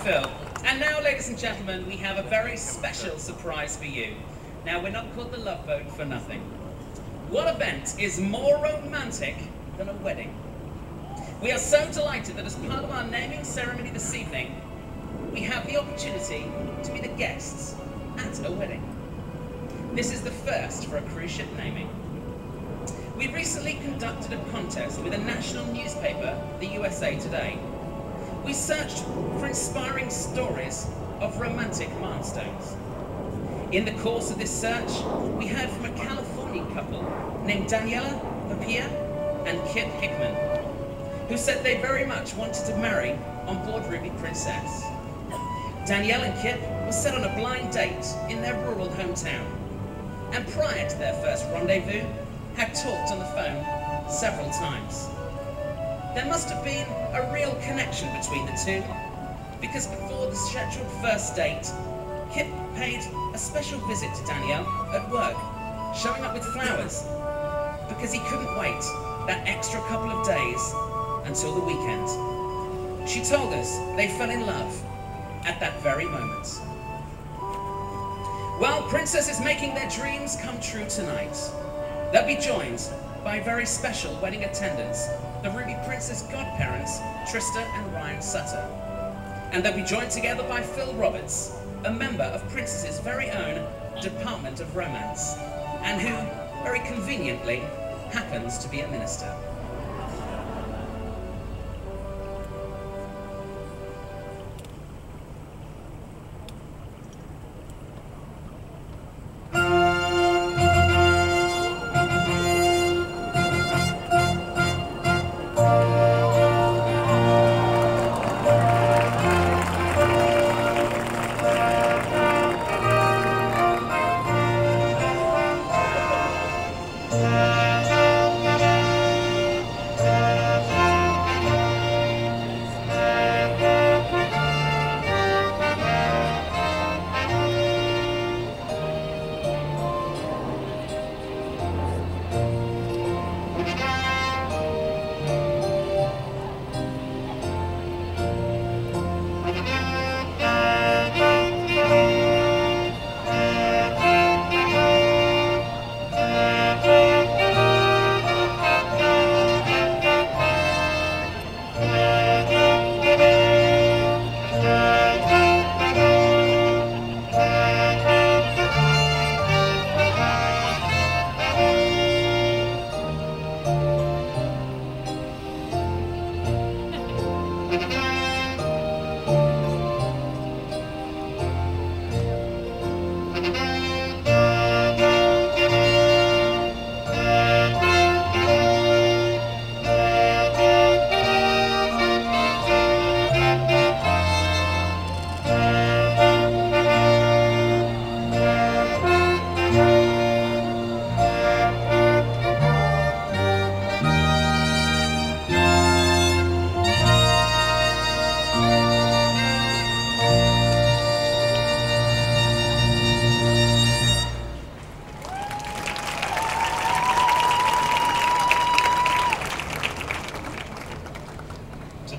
Phil. And now, ladies and gentlemen, we have a very special surprise for you. Now, we're not called the Love Boat for nothing. What event is more romantic than a wedding? We are so delighted that as part of our naming ceremony this evening, we have the opportunity to be the guests at a wedding. This is the first for a cruise ship naming. We recently conducted a contest with a national newspaper, the USA Today. We searched for inspiring stories of romantic milestones. In the course of this search, we heard from a Californian couple named Daniela Papia and Kip Hickman, who said they very much wanted to marry on board Ruby Princess. Danielle and Kip were set on a blind date in their rural hometown, and prior to their first rendezvous, had talked on the phone several times. There must have been a real connection between the two, because before the scheduled first date, Kip paid a special visit to Danielle at work, showing up with flowers, because he couldn't wait that extra couple of days until the weekend. She told us they fell in love at that very moment. Well, Princess is making their dreams come true tonight. They'll be joined by very special wedding attendants, the Ruby Princess godparents, Trista and Ryan Sutter. And they'll be joined together by Phil Roberts, a member of Princess's very own Department of Romance, and who, very conveniently, happens to be a minister.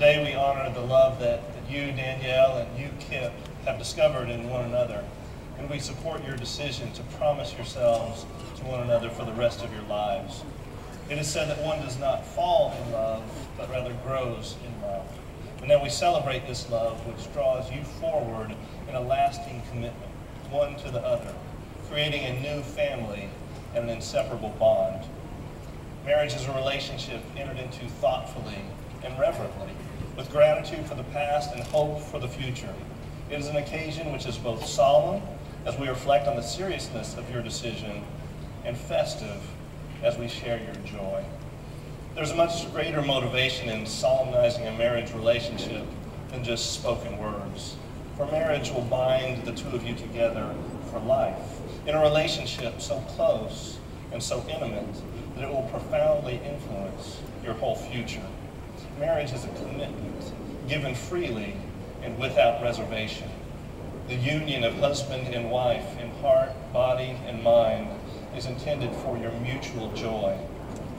Today we honor the love that you, Danielle, and you, Kip, have discovered in one another, and we support your decision to promise yourselves to one another for the rest of your lives. It is said that one does not fall in love, but rather grows in love. And now we celebrate this love which draws you forward in a lasting commitment, one to the other, creating a new family and an inseparable bond. Marriage is a relationship entered into thoughtfully and reverently, with gratitude for the past and hope for the future. It is an occasion which is both solemn, as we reflect on the seriousness of your decision, and festive, as we share your joy. There's a much greater motivation in solemnizing a marriage relationship than just spoken words. For marriage will bind the two of you together for life, in a relationship so close and so intimate that it will profoundly influence your whole future. Marriage is a commitment given freely and without reservation. The union of husband and wife in heart, body, and mind is intended for your mutual joy,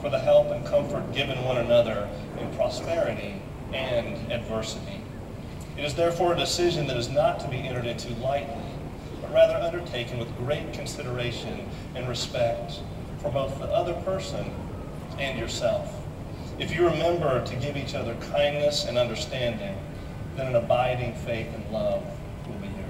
for the help and comfort given one another in prosperity and adversity. It is therefore a decision that is not to be entered into lightly, but rather undertaken with great consideration and respect for both the other person and yourself. If you remember to give each other kindness and understanding, then an abiding faith and love will be yours.